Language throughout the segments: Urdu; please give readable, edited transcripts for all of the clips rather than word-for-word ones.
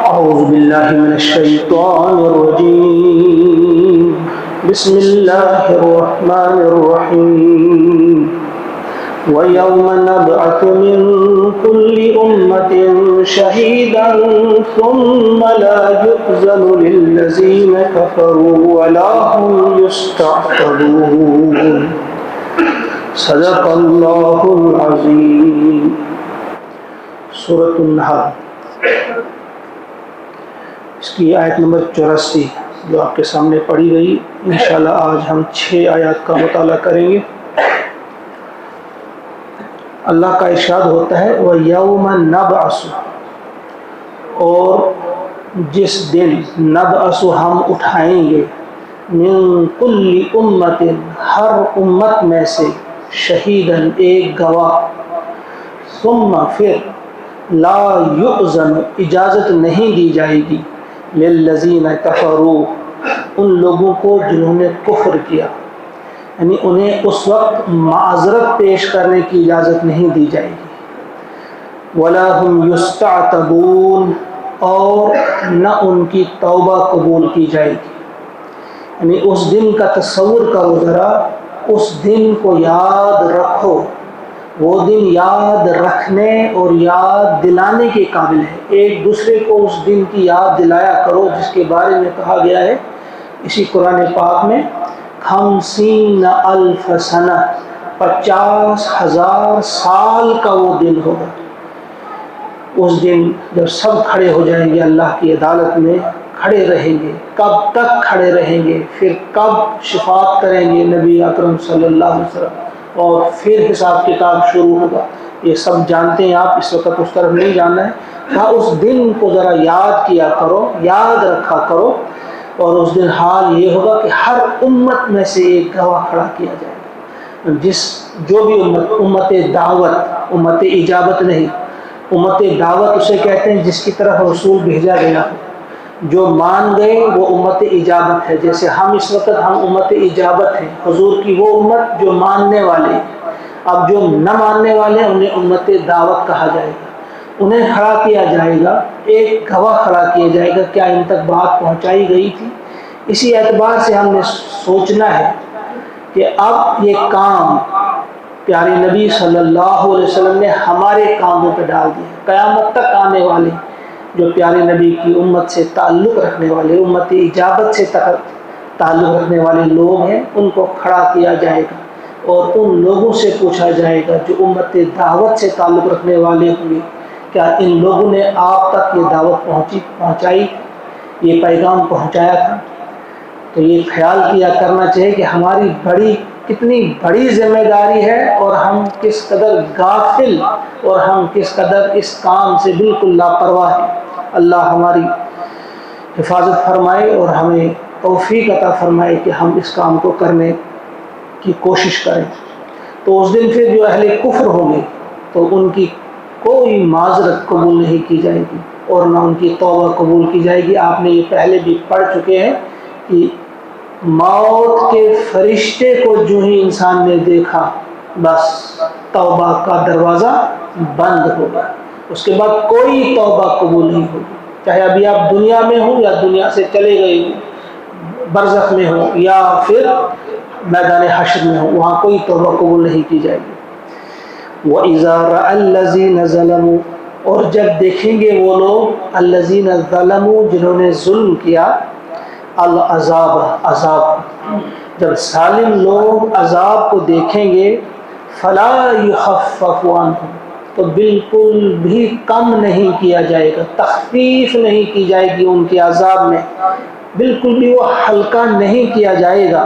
أعوذ بالله من الشيطان الرجيم بسم الله الرحمن الرحيم ويوم نبعث من كل أمة شهيدا ثم لا يؤذن للذين كفروا ولا هم يستعتبون صدق اللہ العظیم۔ سورۃ النحل، اس کی آیت نمبر 84 جو آپ کے سامنے پڑھی گئی، انشاءاللہ آج ہم 6 آیات کا مطالعہ کریں گے۔ اللہ کا ارشاد ہوتا ہے وَيَوْمَ نَبْعَثُ، اور جس دن نبعث ہم اٹھائیں گے، من کل امت، ہر امت میں سے، شہیدن ایک گواہ، ثم پھر لا یؤذن اجازت نہیں دی جائے گی، للذین کفروا ان لوگوں کو جنہوں نے کفر کیا، یعنی انہیں اس وقت معذرت پیش کرنے کی اجازت نہیں دی جائے گی، ولا هم یستعتبون اور نہ ان کی توبہ قبول کی جائے گی۔ یعنی اس دن کا تصور کرو ذرا، اس دن کو یاد رکھو، وہ دن یاد رکھنے اور یاد دلانے کے قابل ہے۔ ایک دوسرے کو اس دن کی یاد دلایا کرو جس کے بارے میں کہا گیا ہے اسی قرآن پاک میں 50,000 سنہ، 50,000 سال کا وہ دن ہوگا۔ اس دن جب سب کھڑے ہو جائیں گے اللہ کی عدالت میں، کھڑے رہیں گے، کب تک کھڑے رہیں گے، پھر کب شفاعت کریں گے نبی اکرم صلی اللہ علیہ وسلم، اور پھر حساب کتاب شروع ہوگا۔ یہ سب جانتے ہیں آپ، اس وقت اس طرف نہیں جانا ہے۔ ہاں، اس دن کو ذرا یاد کیا کرو، یاد رکھا کرو، اور اس دن حال یہ ہوگا کہ ہر امت میں سے ایک گواہ کھڑا کیا جائے گا۔ جو بھی امت دعوت، امت اجابت نہیں، امت دعوت اسے کہتے ہیں جس کی طرف رسول بھیجا گیا ہو۔ جو مان گئے وہ امت اجابت ہے، جیسے ہم اس وقت ہم امت اجابت ہیں، حضور کی وہ امت جو ماننے والے ہیں۔ اب جو نہ ماننے والے ہیں انہیں امت دعوت کہا جائے گا، انہیں کھڑا کیا جائے گا، ایک گواہ کھڑا کیا جائے گا۔ کیا ان تک بات پہنچائی گئی تھی؟ اسی اعتبار سے ہم نے سوچنا ہے کہ اب یہ کام پیارے نبی صلی اللہ علیہ وسلم نے ہمارے کاموں پہ ڈال دیا۔ قیامت تک آنے والے جو پیارے نبی کی امت سے تعلق رکھنے والے، امت اجابت سے تعلق رکھنے والے لوگ ہیں، ان کو کھڑا کیا جائے گا اور ان لوگوں سے پوچھا جائے گا جو امت دعوت سے تعلق رکھنے والے ہوں گے، کیا ان لوگوں نے آپ تک یہ دعوت پہنچائی، یہ پیغام پہنچایا تھا؟ تو یہ خیال کیا کرنا چاہیے کہ ہماری کتنی بڑی ذمہ داری ہے، اور ہم کس قدر غافل اور ہم کس قدر اس کام سے بالکل لاپرواہ ہیں۔ اللہ ہماری حفاظت فرمائے اور ہمیں توفیق عطا فرمائے کہ ہم اس کام کو کرنے کی کوشش کریں۔ تو اس دن پھر جو اہل کفر ہوں گے تو ان کی کوئی معذرت قبول نہیں کی جائے گی اور نہ ان کی توبہ قبول کی جائے گی۔ آپ نے یہ پہلے بھی پڑھ چکے ہیں کہ موت کے فرشتے کو جو ہی انسان نے دیکھا، بس توبہ کا دروازہ بند ہوگا، اس کے بعد کوئی توبہ قبول نہیں ہوگی، چاہے ابھی آپ دنیا میں ہوں یا دنیا سے چلے گئے ہوں، برزخ میں ہوں یا پھر میدان حشر میں ہوں، وہاں کوئی توبہ قبول نہیں کی جائے گی۔ وَإِذَا رَأَى الَّذِينَ ظَلَمُوا، اور جب دیکھیں گے وہ لوگ الَّذِينَ ظَلَمُوا جنہوں نے ظلم کیا، العذاب عذاب، جب ظالم لوگ عذاب کو دیکھیں گے، فَلَا يُخَفَّفُ عَنْهُمْ، تو بالکل بھی کم نہیں کیا جائے گا، تخفیف نہیں کی جائے گی ان کے عذاب میں، بالکل بھی وہ ہلکا نہیں کیا جائے گا،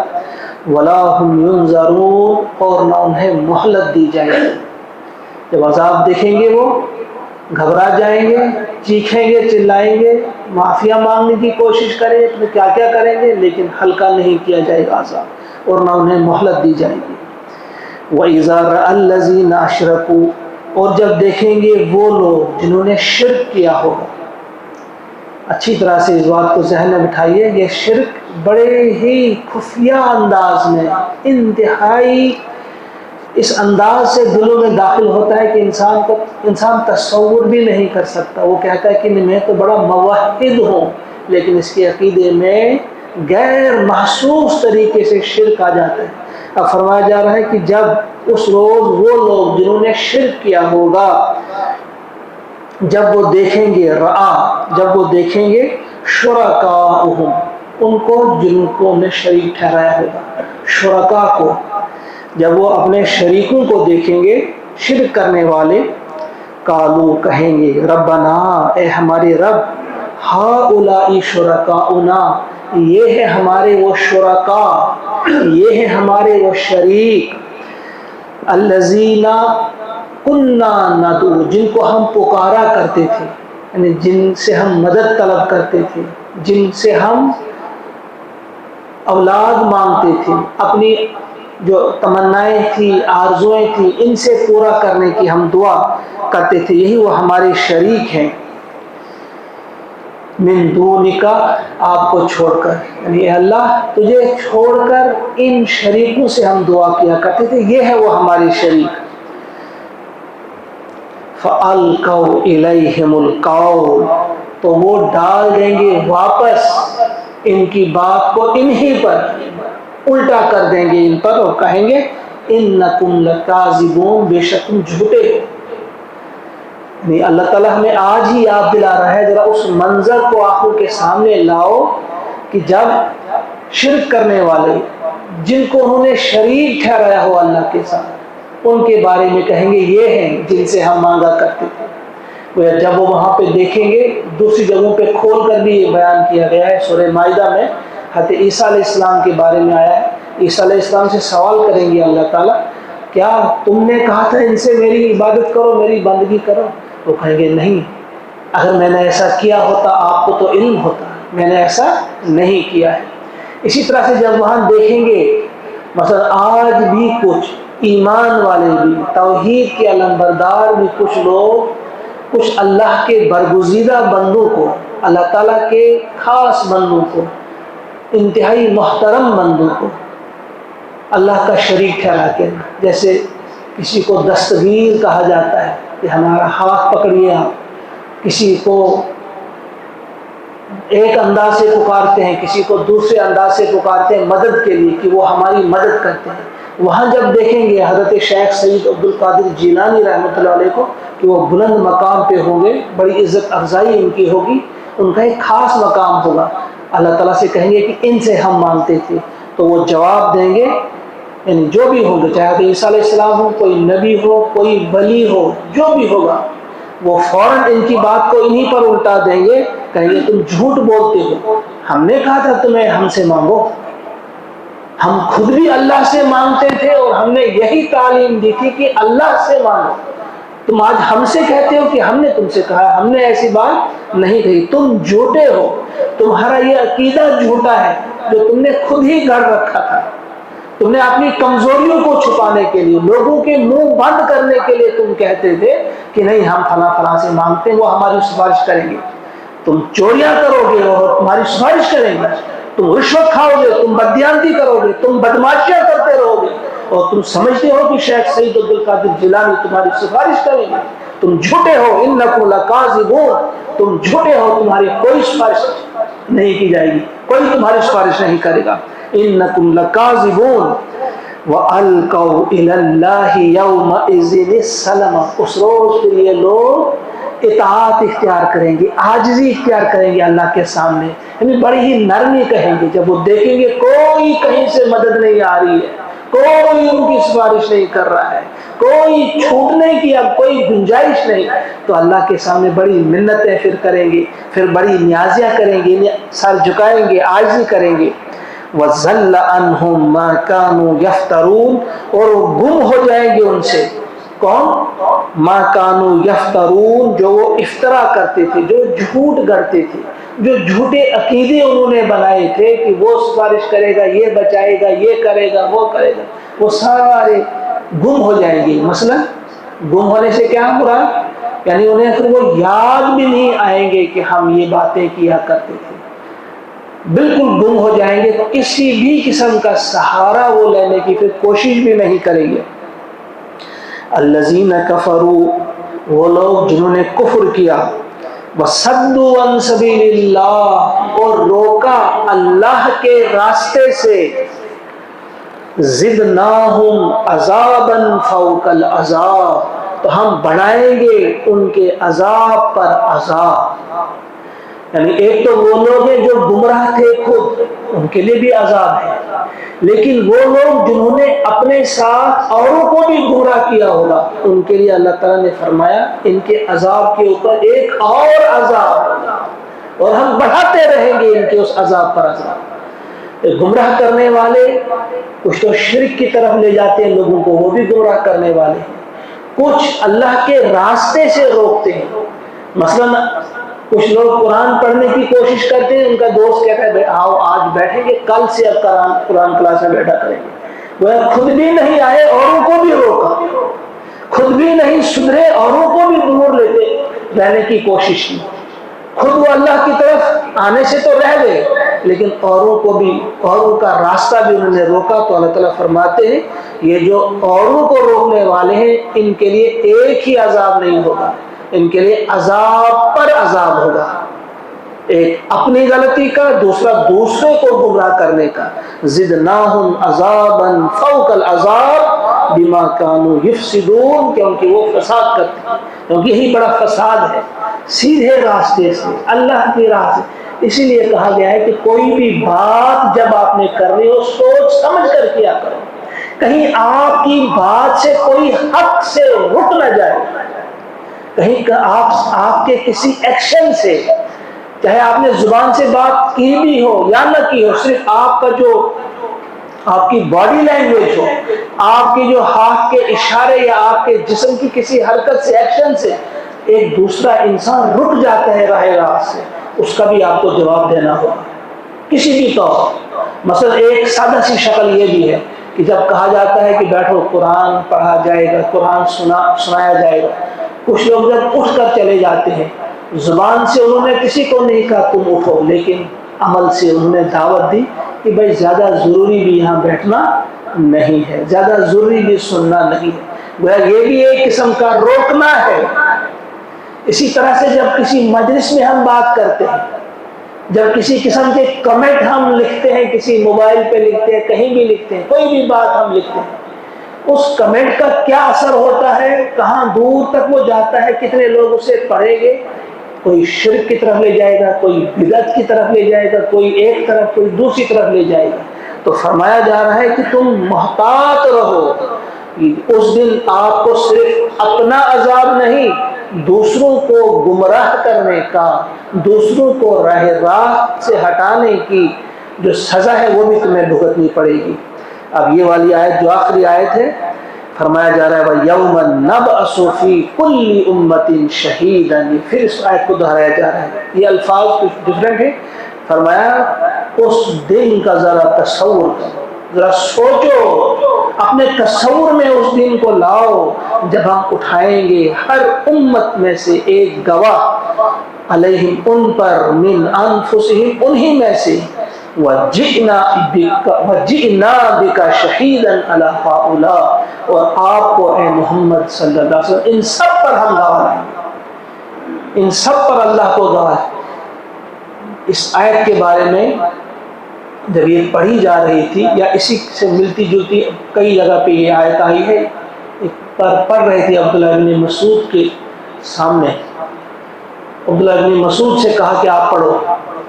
وَلَا هُمْ يُنظَرُونَ، اور نہ انہیں مہلت دی جائے گی۔ جب عذاب دیکھیں گے وہ گھبرا جائیں گے، چیخیں گے، چلائیں گے، معافیا مانگنے کی کوشش کریں گے، تو کیا کیا کریں گے، لیکن ہلکا نہیں کیا جائے گا عذاب، اور نہ انہیں مہلت دی جائے گی۔ وَإِذَا رَأَى الَّذِينَ أَشْرَكُوا، اور جب دیکھیں گے وہ لوگ جنہوں نے شرک کیا ہوگا۔ اچھی طرح سے اس بات کو ذہن میں بٹھائیے، یہ شرک بڑے ہی خفیہ انداز میں، انتہائی اس انداز سے دلوں میں داخل ہوتا ہے کہ انسان تصور بھی نہیں کر سکتا. وہ کہتا ہے کہ میں تو بڑا موحد ہوں، لیکن اس کے عقیدے میں غیر محسوس طریقے سے شرک آ جاتا ہے. اب فرمایا جا رہا ہے کہ جب اس روز وہ لوگ جنہوں نے شرک کیا ہوگا، جب وہ دیکھیں گے جب وہ دیکھیں گے شرکاءہم، ان کو جن کو انہیں شریک ٹھہرایا ہوگا، شرکاء کو، جب وہ اپنے شریکوں کو دیکھیں گے شرک کرنے والے، قالو کہیں گے ربنا، اے ہمارے رب، ہؤلاء شرکاؤنا، یہ ہے ہمارے وہ شرکاء، یہ ہے ہمارے وہ شریک، الذین کنا ندعو، جن کو ہم پکارا کرتے تھے، یعنی جن سے ہم مدد طلب کرتے تھے، جن سے ہم اولاد مانگتے تھے، اپنی جو تمنائیں تھی، آرزویں تھی، ان سے پورا کرنے کی ہم دعا کرتے تھے، یہی وہ ہمارے شریک ہیں. من دونکا، آپ کو چھوڑ کر، یعنی اے اللہ تجھے چھوڑ کر ان شریکوں سے ہم دعا کیا کرتے تھے، یہ ہے وہ ہمارے شریک. فَأَلْقَوْا إِلَيْهِمُ الْقَوْلَ، تو وہ ڈال دیں گے واپس ان کی بات کو انہی پر، الٹا کر دیں گے ان پر، اور کہیں گے اِنَّكُمْ لَكَاذِبُونَ، بے شک تم جھوٹے ہو. نہیں، اللہ تعالیٰ ہمیں آج ہی یاد دلا رہا ہے، ذرا اس منظر کو آنکھوں کے سامنے لاؤ کہ جب شرک کرنے والے، جن کو انہوں نے شریک ٹھہرایا ہو اللہ کے ساتھ، ان کے بارے میں کہیں گے یہ ہیں جن سے ہم مانگا کرتے تھے. جب وہ وہاں پہ دیکھیں گے، دوسری جگہوں پہ کھول کر بھی یہ بیان کیا گیا ہے. سورہ مائدہ میں حضرت عیسیٰ علیہ السلام کے بارے میں آیا ہے. عیسیٰ علیہ السلام سے سوال کریں گے اللہ تعالیٰ، کیا تم نے کہا تھا ان سے میری عبادت کرو، میری بندگی کرو؟ وہ کہیں گے نہیں، اگر میں نے ایسا کیا ہوتا آپ کو تو علم ہوتا، میں نے ایسا نہیں کیا ہے. اسی طرح سے جب وہاں دیکھیں گے، مثلا آج بھی کچھ ایمان والے بھی، توحید کے علمبردار بھی، کچھ لوگ، کچھ اللہ کے برگزیدہ بندوں کو، اللہ تعالیٰ کے خاص بندوں کو، انتہائی محترم بندوں کو اللہ کا شریک ٹھہراتے ہیں. جیسے کسی کو دستگیر کہا جاتا ہے کہ ہمارا ہاتھ پکڑیے آپ، کسی کو ایک انداز سے پکارتے ہیں، کسی کو دوسرے انداز سے پکارتے ہیں مدد کے لیے کہ وہ ہماری مدد کرتے ہیں. وہاں جب دیکھیں گے حضرت شیخ سید عبد القادر جیلانی رحمۃ اللہ علیہ کو کہ وہ بلند مقام پہ ہوں گے، بڑی عزت افزائی ان کی ہوگی، ان کا ایک خاص مقام ہوگا. اللہ تعالیٰ سے کہیں گے کہ ان سے ہم مانگتے تھے، تو وہ جواب دیں گے، یعنی جو بھی ہوں گے، چاہے عیسیٰ علیہ السلام ہو، کوئی نبی ہو، کوئی ولی ہو، جو بھی ہوگا، وہ فوراً ان کی بات کو انہی پر الٹا دیں گے، کہیں گے تم جھوٹ بولتے ہو، ہم نے کہا تھا تمہیں ہم سے مانگو، ہم خود بھی اللہ سے مانگتے تھے اور ہم نے یہی تعلیم دی تھی کہ اللہ سے مانگو. تم آج ہم سے کہتے ہو کہ ہم نے تم سے کہا، ہم نے ایسی بات نہیں کہی. تم جھوٹے ہو، تمہارا یہ عقیدہ جھوٹا ہے جو تم نے خود ہی گھڑ رکھا تھا. تم نے اپنی کمزوریوں کو چھپانے کے لیے، لوگوں کے منہ بند کرنے کے لیے تم کہتے تھے کہ نہیں ہم فلاں فلاں سے مانگتے ہیں، وہ ہماری سفارش کریں گے. تم چوریاں کرو گے اور تمہاری سفارش کریں گے، تم رشوت کھاؤ گے، تم بددیانتی کرو گے، تم بدماشیاں کرتے رہو گے، اور تم سمجھتے ہو کہ شیخ سید عبد القادر جیلانی تمہاری سفارش کریں گے. تم جھوٹے ہو، انکم لکاذبون، تم جھوٹے ہو، تمہاری کوئی سفارش نہیں کی جائے گی، کوئی تمہاری سفارش نہیں کرے گا. انکم لکاذبون وَأَلْقَوْا إِلَى اللَّهِ يَوْمَئِذٍ السَّلَمَ، اس روز کے لیے لوگ اطاعت اختیار کریں گے، عاجزی اختیار کریں گے اللہ کے سامنے، یعنی بڑی ہی نرمی کہیں گے. جب وہ دیکھیں گے کوئی کہیں سے مدد نہیں آ رہی ہے، کوئی ان کی سفارش نہیں کر رہا ہے، کوئی چھوٹنے کی اب کوئی گنجائش نہیں، تو اللہ کے سامنے بڑی منتیں پھر کریں گے، پھر بڑی نیازیاں کریں گے، سر جھکائیں گے، عاجزی کریں گے. وَزَلَّ عَنْهُمْ مَا كَانُوا يَفْتَرُونَ، اور وہ گم ہو جائیں گے ان سے. کون؟ مَا كَانُوا يَفْتَرُونَ، جو وہ افترا کرتے تھے، جو جھوٹ گڑتے تھے، جو جھوٹے عقیدے انہوں نے بنائے تھے کہ وہ سفارش کرے گا، یہ بچائے گا، یہ کرے گا، وہ کرے گا، وہ سارے گم ہو جائیں گے. مثلا گم ہونے سے کیا مراد؟ یعنی انہیں پھر وہ یاد بھی نہیں آئیں گے کہ ہم یہ باتیں کیا کرتے تھے، بالکل گم ہو جائیں گے. کسی بھی قسم کا سہارا وہ لینے کی پھر کوشش بھی نہیں کریں گے. الذین کفروا، وہ لوگ جنہوں نے کفر کیا، وصدوا عن سبیل اللہ، اور روکا اللہ کے راستے سے، زدناہم عذابا فوق العذاب، تو ہم بڑھائیں گے ان کے عذاب پر عذاب۔ یعنی ایک تو وہ لوگ ہیں جو گمراہ تھے خود، ان کے لیے بھی عذاب ہے، لیکن وہ لوگ جنہوں نے اپنے ساتھ اوروں کو بھی گمراہ کیا ہوگا، ان کے لیے اللہ تعالیٰ نے فرمایا ان کے عذاب کے اوپر ایک اور عذاب، اور ہم بڑھاتے رہیں گے ان کے اس عذاب پر عذاب۔ گمراہ کرنے والے کچھ تو شرک کی طرف لے جاتے ہیں لوگوں کو، وہ بھی گمراہ کرنے والے ہیں، کچھ اللہ کے راستے سے روکتے ہیں۔ مثلا کچھ لوگ قرآن پڑھنے کی کوشش کرتے ہیں، ان کا دوست کہتا ہے آؤ آج بیٹھیں گے، کل سے اب قرآن کلاس میں بیٹھا کریں گے۔ وہ خود بھی نہیں آئے، اوروں کو بھی روکا، خود بھی نہیں سدھرے، اوروں کو بھی دور لیتے رہنے کی کوشش کی۔ خود وہ اللہ کی طرف آنے سے تو رہ گئے، لیکن اوروں کو بھی، اوروں کا راستہ بھی انہوں نے روکا۔ تو اللہ تعالیٰ فرماتے ہیں یہ جو اوروں کو روکنے والے ہیں ان کے لیے ایک ہی عذاب نہیں ہوگا، ان کے لیے عذاب پر عذاب ہوگا، ایک اپنی غلطی کا، دوسرا دوسرے کو گمراہ کرنے کا۔ زدناہم عذابا فوق العذاب بما كانوا یفسدون، کیونکہ وہ فساد کرتے ہیں، کیونکہ یہی بڑا فساد ہے، سیدھے راستے سے، اللہ کی راہ سے۔ اسی لیے کہا گیا ہے کہ کوئی بھی بات جب آپ نے کرنی ہو سوچ سمجھ کر کیا کرو، کہیں آپ کی بات سے کوئی حق سے رک نہ جائے، کہیں آپ کے کسی ایکشن سے، چاہے آپ نے زبان سے بات کی بھی ہو یا نہ کی ہو، صرف آپ کا جو آپ کی باڈی لینگویج ہو، آپ کی جو ہاتھ کے اشارے یا آپ کے جسم کی کسی حرکت سے، ایکشن سے ایک دوسرا انسان رک جاتا ہے راہ راست سے، اس کا بھی آپ کو جواب دینا ہوگا کسی بھی طور۔ مثلا ایک سادہ سی شکل یہ بھی ہے کہ جب کہا جاتا ہے کہ بیٹھو قرآن پڑھا جائے گا، قرآن سنایا جائے گا، کچھ لوگ جب اٹھ کر چلے جاتے ہیں، زبان سے انہوں نے کسی کو نہیں کہا تم اٹھو، لیکن عمل سے انہوں نے دعوت دی کہ بھائی زیادہ ضروری بھی یہاں بیٹھنا نہیں ہے، زیادہ ضروری بھی سننا نہیں ہے، گویا یہ بھی ایک قسم کا روکنا ہے۔ اسی طرح سے جب کسی مجلس میں ہم بات کرتے ہیں، جب کسی قسم کے کمنٹ ہم لکھتے ہیں، کسی موبائل پہ لکھتے ہیں، کہیں بھی لکھتے ہیں، کوئی بھی بات ہم لکھتے ہیں، اس کمنٹ کا کیا اثر ہوتا ہے، کہاں دور تک وہ جاتا ہے، کتنے لوگ اسے پڑھیں گے، کوئی شرک کی طرف لے جائے گا، کوئی بدعت کی طرف لے جائے گا، کوئی ایک طرف، کوئی دوسری طرف لے جائے گا۔ تو فرمایا جا رہا ہے کہ تم محتاط رہو، اس دن آپ کو صرف اپنا عذاب نہیں، دوسروں کو گمراہ کرنے کا، دوسروں کو راہ سے ہٹانے کی جو سزا ہے وہ بھی تمہیں بھگتنی پڑے گی۔ اب یہ والی آیت جو آخری آیت ہے، فرمایا جا رہا ہے وَيَوْمَ نَبْعَثُ فِي كُلِّ أُمَّةٍ شَهِيدًا، پھر اس آیت کو دہرایا جا رہا ہے، یہ الفاظ کچھ ڈفرینٹ ہیں۔ فرمایا اس دن کا ذرا تصور کرو، ذرا سوچو، اپنے تصور میں اس دن کو لاؤ جب ہم اٹھائیں گے ہر امت میں سے ایک گواہ، علیہم ان پر، من انفسہم انہی میں سے، وَجِئْنَا بِكَ شَهِيدًا عَلَىٰ هَٰؤُلَاءِ، اور آپ کو اے محمد صلی اللہ علیہ وسلم ان سب پر ہم گواہ ہیں، ان سب پر اللہ کو گواہ ہے۔ اس آیت کے بارے میں جب یہ پڑھی جا رہی تھی، یا اسی سے ملتی جلتی کئی جگہ پہ یہ آیت آئی ہے، پڑھ رہے تھے عبداللہ بن مسعود کے سامنے، عبداللہ بن مسعود سے کہا کہ آپ پڑھو،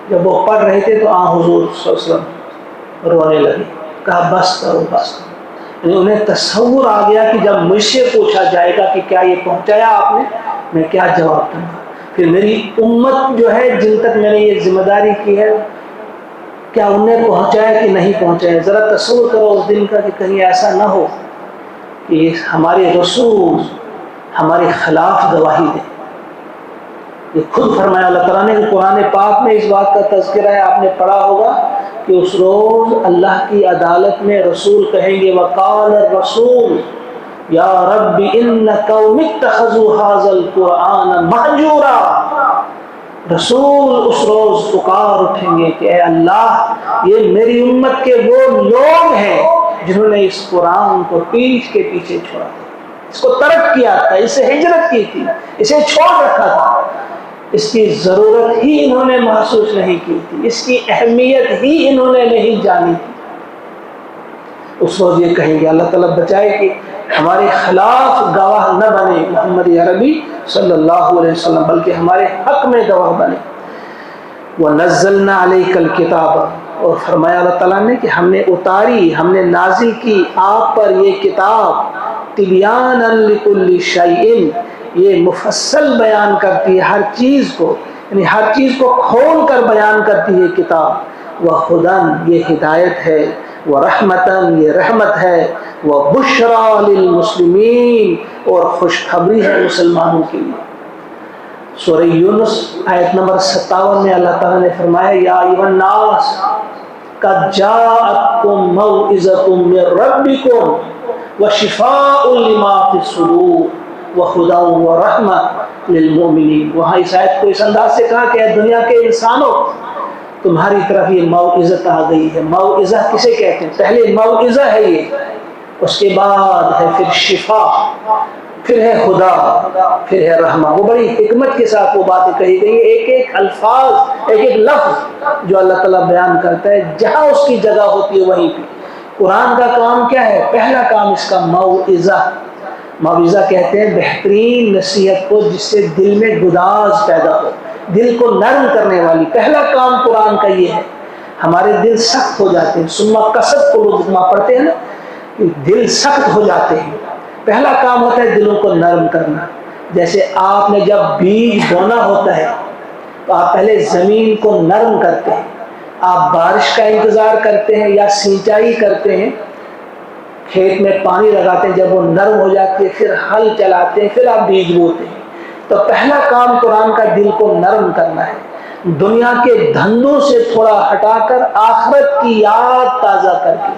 جب وہ پڑھ رہے تھے تو حضور صلی اللہ علیہ وسلم رونے لگے، کہا بس کرو بس کرو، یعنی انہیں تصور آ گیا کہ جب مجھ سے پوچھا جائے گا کہ کیا یہ پہنچایا آپ نے، میں کیا جواب دوں گا، پھر میری امت جو ہے جن تک میں نے یہ ذمہ داری کی ہے، کیا انہیں پہنچایا کہ نہیں پہنچایا۔ ذرا تصور کرو اس دن کا کہ کہیں ایسا نہ ہو کہ ہمارے رسول ہمارے خلاف گواہی دیں۔ یہ خود فرمایا اللہ تعالیٰ نے کہ قرآن پاک میں اس بات کا تذکرہ ہے، آپ نے پڑھا ہوگا کہ اس روز اللہ کی عدالت میں رسول کہیں گے وقال الرسول یا رب ان قوم اتخذوا هذا القرآن مہجورا، رسول اس روز پکار اٹھیں گے کہ اے اللہ یہ میری امت کے وہ لوگ ہیں جنہوں نے اس قرآن کو پیٹھ کے پیچھے چھوڑا، اس کو ترک کیا تھا، اسے ہجرت کی تھی، اسے چھوڑ رکھا تھا، اس کی ضرورت ہی انہوں نے محسوس نہیں کی تھی، اس کی اہمیت ہی انہوں نے نہیں جانی تھی۔ اس روز یہ کہیں گے، اللہ تعالیٰ بچائے کہ ہمارے خلاف گواہ نہ بنے محمد عربی صلی اللہ علیہ وسلم، بلکہ ہمارے حق میں گواہ بنے۔ وَنَزَّلْنَا عَلَيْكَ الْكِتَابَ، اور فرمایا اللہ تعالیٰ نے کہ ہم نے اتاری، ہم نے نازل کی آپ پر یہ کتاب، تِبْيَانًا لِكُلِّ شَيْءٍ، یہ مفصل بیان کرتی ہے ہر چیز کو، یعنی ہر چیز کو کھول کر بیان کرتی ہے کتاب۔ وَهُدًى، یہ ہدایت ہے، وَرَحْمَةً، یہ رحمت ہے، وَبُشْرَى لِلْمُسْلِمِينَ، اور خوشخبری ہے مسلمانوں کے لیے۔ سورہ یونس آیت نمبر 57 میں اللہ تعالیٰ نے فرمایا، یا ایھا الناس قد جاءتکم موعظۃ من ربکم وشفاء لما فی الصدور وہدی ورحمۃ للمؤمنین۔ وہاں اس آیت کو اس انداز سے کہا کہ اے دنیا کے انسانوں، تمہاری طرف یہ موعظت آ گئی ہے۔ موعظہ کسے کہتے ہیں؟ پہلے موعظہ ہے یہ، اس کے بعد ہے پھر شفا، پھر ہے خدا، پھر ہے رحمہ۔ وہ بڑی حکمت کے ساتھ وہ باتیں کہی گئی، ایک ایک الفاظ، ایک ایک لفظ جو اللہ تعالیٰ بیان کرتا ہے جہاں اس کی جگہ ہوتی ہے وہیں پہ۔ قرآن کا کام کیا ہے؟ پہلا کام اس کا موعظہ۔ موعظہ کہتے ہیں بہترین نصیحت کو جس سے دل میں گداز پیدا ہو، دل کو نرم کرنے والی۔ پہلا کام قرآن کا یہ ہے۔ ہمارے دل سخت ہو جاتے ہیں، سما قصد کو لوگ پڑھتے ہیں نا، دل سخت ہو جاتے ہیں۔ پہلا کام ہوتا ہے دلوں کو نرم کرنا۔ جیسے آپ نے جب بیج بونا ہوتا ہے تو آپ پہلے زمین کو نرم کرتے ہیں، آپ بارش کا انتظار کرتے ہیں یا سینچائی کرتے ہیں، کھیت میں پانی لگاتے ہیں، جب وہ نرم ہو جاتی ہے پھر ہل چلاتے ہیں، پھر آپ بیج بوتے ہیں۔ تو پہلا کام قرآن کا دل کو نرم کرنا ہے، دنیا کے دھندوں سے تھوڑا ہٹا کر آخرت کی یاد تازہ کر کے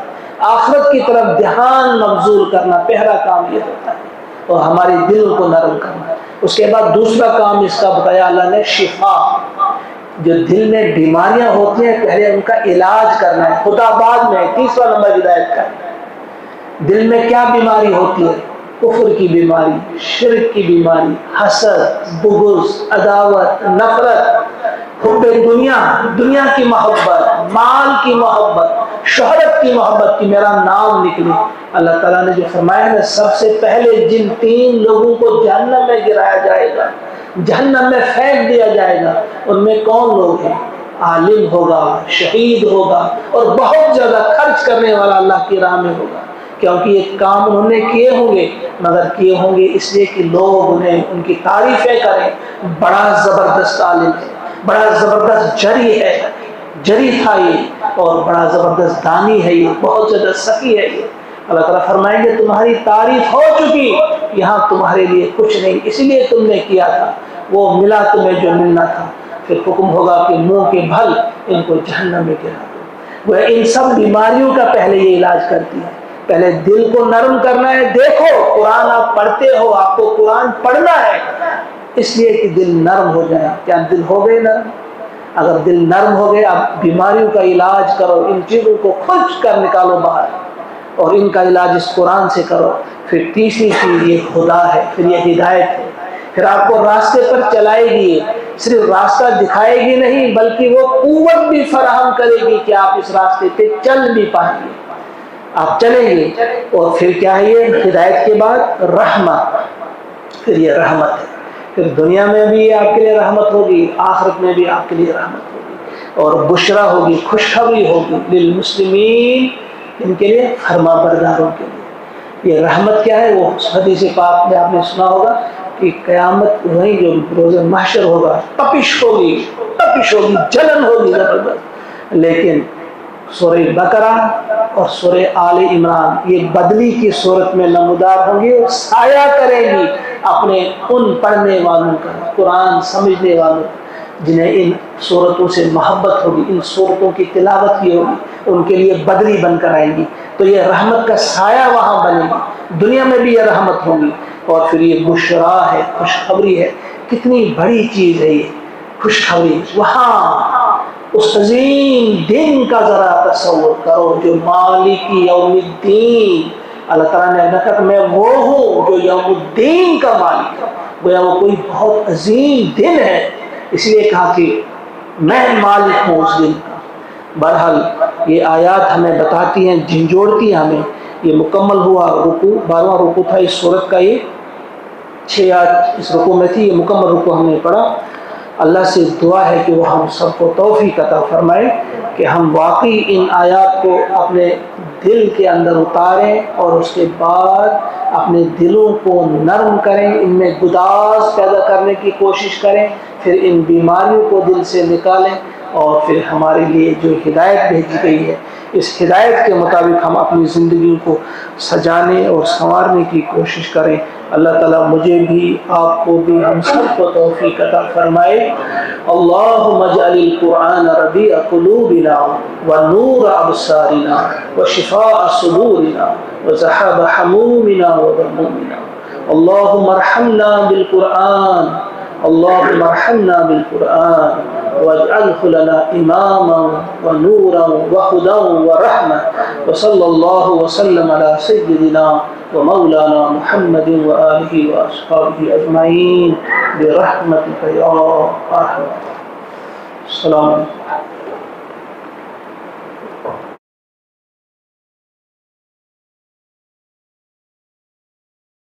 آخرت کی طرف دھیان مبذول کرنا، پہلا کام یہ ہوتا ہے، اور ہمارے دل کو نرم کرنا۔ اس کے بعد دوسرا کام اس کا بتایا اللہ نے، شفا۔ جو دل میں بیماریاں ہوتی ہیں پہلے ان کا علاج کرنا ہے، خدا بعد میں، تیسرا نمبر ہدایت کا۔ دل میں کیا بیماری ہوتی ہے؟ کفر کی بیماری، شرک کی بیماری، حسد، بغض، عداوت، نفرت، حب دنیا، دنیا کی محبت، مال کی محبت، شہرت کی محبت، کی میرا نام نکلے۔ اللہ تعالیٰ نے جو فرمایا ہے، سب سے پہلے جن 3 لوگوں کو جہنم میں گرایا جائے گا، جہنم میں پھینک دیا جائے گا، ان میں کون لوگ ہیں؟ عالم ہوگا، شہید ہوگا، اور بہت زیادہ خرچ کرنے والا اللہ کی راہ میں ہوگا، کیونکہ یہ کام انہوں نے کیے ہوں گے، مگر کیے ہوں گے اس لیے کہ لوگ انہیں ان کی تعریفیں کریں، بڑا زبردست عالم ہے، بڑا زبردست جری ہے، جری تھا یہ، اور بڑا زبردست دانی ہے یہ، بہت زیادہ سخی ہے یہ۔ اللہ تعالیٰ فرمائیں گے تمہاری تعریف ہو چکی، یہاں تمہارے لیے کچھ نہیں، اسی لیے تم نے کیا تھا، وہ ملا تمہیں جو ملنا تھا۔ پھر حکم ہوگا کہ منہ کے بھل ان کو جہنم میں گرا دو۔ وہ ان سب بیماریوں کا پہلے یہ علاج کرتی ہے، پہلے دل کو نرم کرنا ہے۔ دیکھو قرآن آپ پڑھتے ہو، آپ کو قرآن پڑھنا ہے اس لیے کہ دل نرم ہو جائے۔ کیا دل ہو گئے نرم؟ اگر دل نرم ہو گئے، آپ بیماریوں کا علاج کرو، ان چیزوں کو کھج کر نکالو باہر، اور ان کا علاج اس قرآن سے کرو۔ پھر تیسری چیز یہ خدا ہے، پھر یہ ہدایت ہے، پھر آپ کو راستے پر چلائے گی، صرف راستہ دکھائے گی نہیں بلکہ وہ قوت بھی فراہم کرے گی کہ آپ اس راستے پہ چل بھی پائیں گے، آپ چلیں گے۔ اور پھر کیا ہے یہ ہدایت کے بعد؟ رحمت، پھر یہ رحمت ہے، پھر دنیا میں بھی یہ آپ کے لیے رحمت ہوگی، آخرت میں بھی آپ کے لیے رحمت ہوگی، اور بشرا ہوگی، خوشخبری ہوگی للمسلمین، ان کے لیے فرما برداروں کے لیے۔ یہ رحمت کیا ہے؟ وہ حدیث پاک میں آپ نے سنا ہوگا کہ قیامت وہی جو روز محشر ہوگا، تپش ہوگی، تپش ہوگی، جلن ہوگی زبردست، لیکن سورہ بقرہ اور سورہ آل عمران یہ بدلی کی صورت میں نمودار ہوں گی اور سایہ کریں گی اپنے ان پڑھنے والوں کا، قرآن سمجھنے والوں، جنہیں ان صورتوں سے محبت ہوگی، ان صورتوں کی تلاوت کی ہوگی، ان کے لیے بدری بن کر آئیں گی۔ تو یہ رحمت کا سایہ وہاں بنے گی، دنیا میں بھی یہ رحمت ہوگی، اور پھر یہ بشرا ہے، خوشخبری ہے۔ کتنی بڑی چیز ہے یہ خوشخبری۔ وہاں اس عظیم دن کا ذرا تصور کرو جو مالک یوم الدین، اللہ تعالیٰ نے کہا کہ میں وہ ہوں جو یوم الدین کا مالک ہے، گویا وہ کوئی بہت عظیم دن ہے، اس لیے کہا کہ میں مالک ہوں اس دن کا۔ بہرحال یہ آیات ہمیں بتاتی ہیں، جھنجھوڑتی ہیں ہمیں۔ یہ مکمل ہوا رکوع، 12واں رکوع تھا اس سورت کا، یہ 6 آیات اس رکوع میں تھی، یہ مکمل رکوع ہم نے پڑھا۔ اللہ سے دعا ہے کہ وہ ہم سب کو توفیق عطا فرمائے کہ ہم واقعی ان آیات کو اپنے دل کے اندر اتاریں اور اس کے بعد اپنے دلوں کو نرم کریں، ان میں گداز پیدا کرنے کی کوشش کریں، پھر ان بیماریوں کو دل سے نکالیں، اور پھر ہمارے لیے جو ہدایت بھیجی گئی ہے اس ہدایت کے مطابق ہم اپنی زندگیوں کو سجانے اور سنوارنے کی کوشش کریں۔ اللہ تعالیٰ مجھے بھی، آپ کو بھی، ہم سب کو توفیق عطا فرمائے۔ اللہم اجعل القرآن ربیع قلوبنا ونور ابصارنا وشفاء صدورنا وذهاب حمومنا وغمومنا۔ اللہم ارحمنا بالقرآن، اللہم ارحمنا بالقرآن واجعله لنا اماما ونورا وهدى ورحمة، وصلى الله وسلم على سيدنا ومولانا محمد وآله وأصحابه أجمعين برحمتك يا أرحم الراحمين۔ السلام علیکم۔